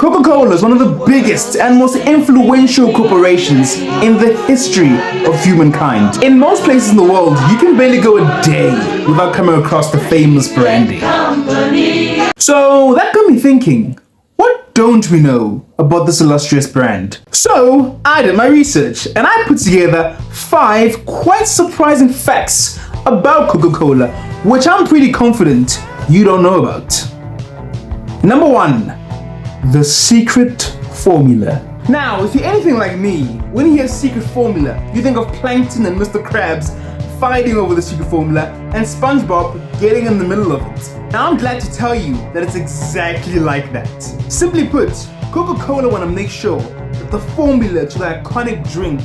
Coca-Cola is one of the biggest and most influential corporations in the history of humankind. In most places in the world, you can barely go a day without coming across the famous branding. So that got me thinking, what don't we know about this illustrious brand? So I did my research and I put together 5 quite surprising facts about Coca-Cola, which I'm pretty confident you don't know about. Number 1. The secret formula. Now, if you're anything like me, when you hear secret formula, you think of Plankton and Mr. Krabs fighting over the secret formula and SpongeBob getting in the middle of it. Now, I'm glad to tell you that it's exactly like that. Simply put, Coca-Cola want to make sure that the formula to the iconic drink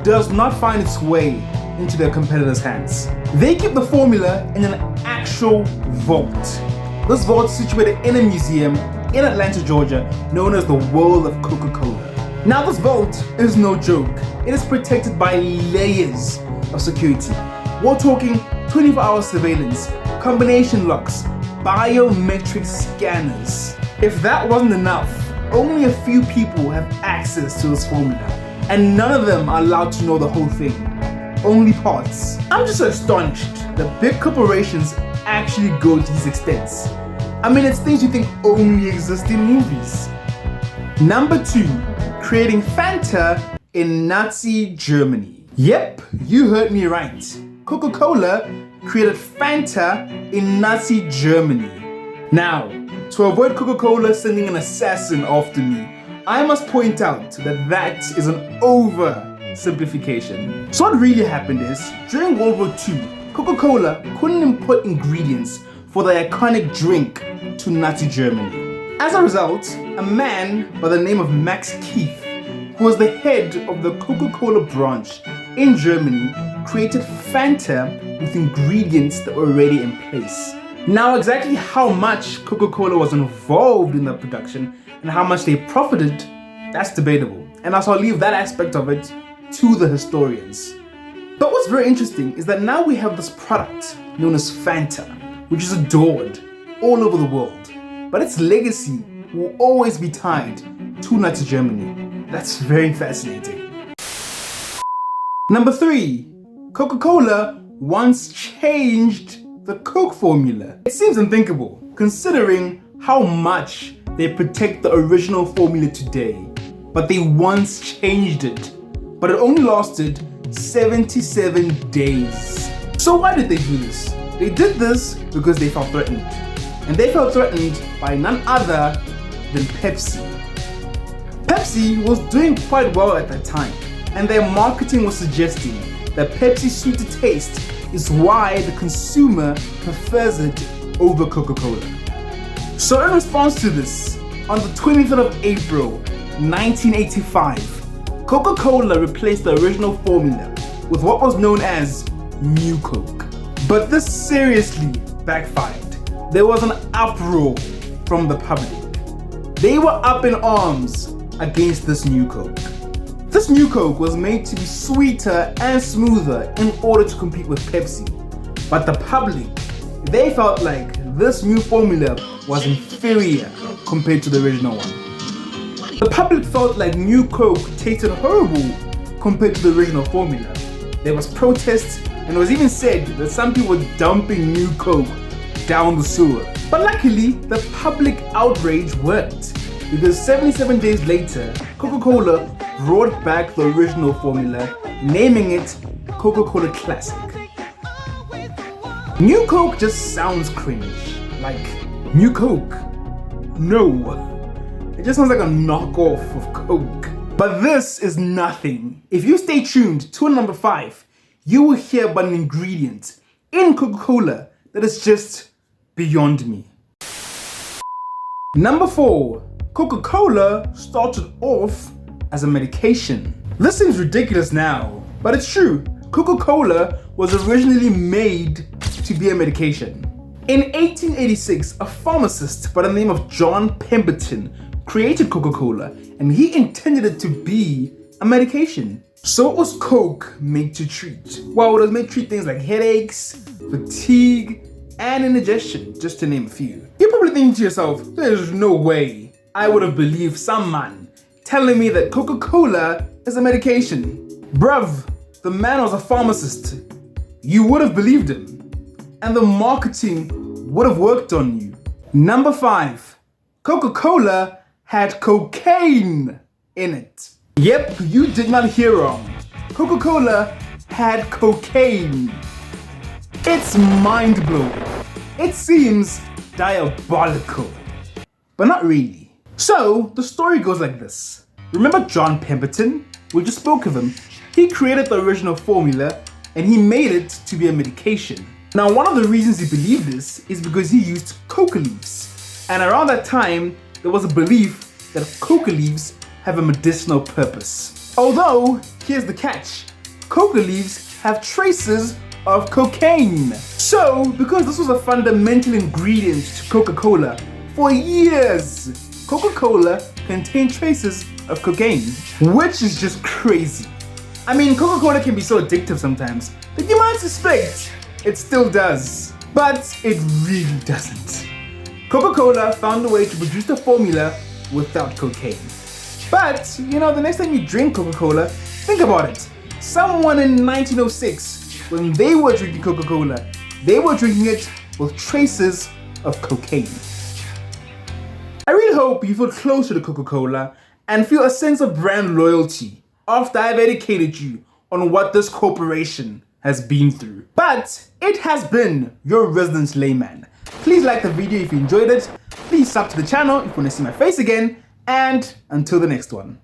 does not find its way into their competitors' hands. They keep the formula in an actual vault. This vault is situated in a museum in Atlanta, Georgia, known as the World of Coca-Cola. Now, this vault is no joke. It is protected by layers of security. We're talking 24-hour surveillance, combination locks, biometric scanners. If that wasn't enough, only a few people have access to this formula, and none of them are allowed to know the whole thing. Only parts. I'm just astonished that big corporations actually go to these extents. I mean, it's things you think only exist in movies. Number 2, creating Fanta in Nazi Germany. Yep, you heard me right. Coca-Cola created Fanta in Nazi Germany. Now, to avoid Coca-Cola sending an assassin after me, I must point out that that is an oversimplification. So what really happened is, during World War II, Coca-Cola couldn't import ingredients for the iconic drink to Nazi Germany. As a result, a man by the name of Max Keith, who was the head of the Coca-Cola branch in Germany, created Fanta with ingredients that were already in place. Now, exactly how much Coca-Cola was involved in the production and how much they profited, that's debatable. And I'll leave that aspect of it to the historians. But what's very interesting is that now we have this product known as Fanta, which is adored all over the world, but its legacy will always be tied to Nazi Germany. That's very fascinating. Number 3, Coca-Cola once changed the Coke formula. It seems unthinkable, considering how much they protect the original formula today, but they once changed it, but it only lasted 77 days. So why did they do this? They did this because they felt threatened. And they felt threatened by none other than Pepsi. Pepsi was doing quite well at that time, and their marketing was suggesting that Pepsi's sweeter taste is why the consumer prefers it over Coca-Cola. So in response to this, on the 23rd of April, 1985, Coca-Cola replaced the original formula with what was known as New Coke. But this seriously backfired. There was an uproar from the public. They were up in arms against this New Coke. This New Coke was made to be sweeter and smoother in order to compete with Pepsi. But the public, they felt like this new formula was inferior compared to the original one. The public felt like New Coke tasted horrible compared to the original formula. There was protests, and it was even said that some people were dumping New Coke down the sewer. But luckily, the public outrage worked, because 77 days later, Coca-Cola brought back the original formula, naming it Coca-Cola Classic. New Coke just sounds cringe. Like, New Coke? No. It just sounds like a knockoff of Coke. But this is nothing. If you stay tuned to number 5, you will hear about an ingredient in Coca-Cola that is just beyond me. Number 4, Coca-Cola started off as a medication. This seems ridiculous now, but it's true. Coca-Cola was originally made to be a medication. In 1886, a pharmacist by the name of John Pemberton created Coca-Cola, and he intended it to be a medication. So it was Coke made to treat. Well, it was made to treat things like headaches, fatigue, and indigestion, just to name a few. You're probably thinking to yourself, there's no way I would have believed some man telling me that Coca-Cola is a medication. Bruv, the man was a pharmacist. You would have believed him. And the marketing would have worked on you. Number 5, Coca-Cola had cocaine in it. Yep, you did not hear wrong. Coca-Cola had cocaine. It's mind-blowing. It seems diabolical, but not really. So, the story goes like this. Remember John Pemberton? We just spoke of him. He created the original formula and he made it to be a medication. Now, one of the reasons he believed this is because he used coca leaves. And around that time, there was a belief that coca leaves have a medicinal purpose. Although, here's the catch. Coca leaves have traces of cocaine. So, because this was a fundamental ingredient to Coca-Cola, for years, Coca-Cola contained traces of cocaine, which is just crazy. I mean, Coca-Cola can be so addictive sometimes that you might suspect it still does, but it really doesn't. Coca-Cola found a way to produce the formula without cocaine. But, you know, the next time you drink Coca-Cola, think about it. Someone in 1906, when they were drinking Coca-Cola, they were drinking it with traces of cocaine. I really hope you feel closer to Coca-Cola and feel a sense of brand loyalty after I've educated you on what this corporation has been through. But it has been your resident layman. Please like the video if you enjoyed it. Please sub to the channel if you want to see my face again. And until the next one.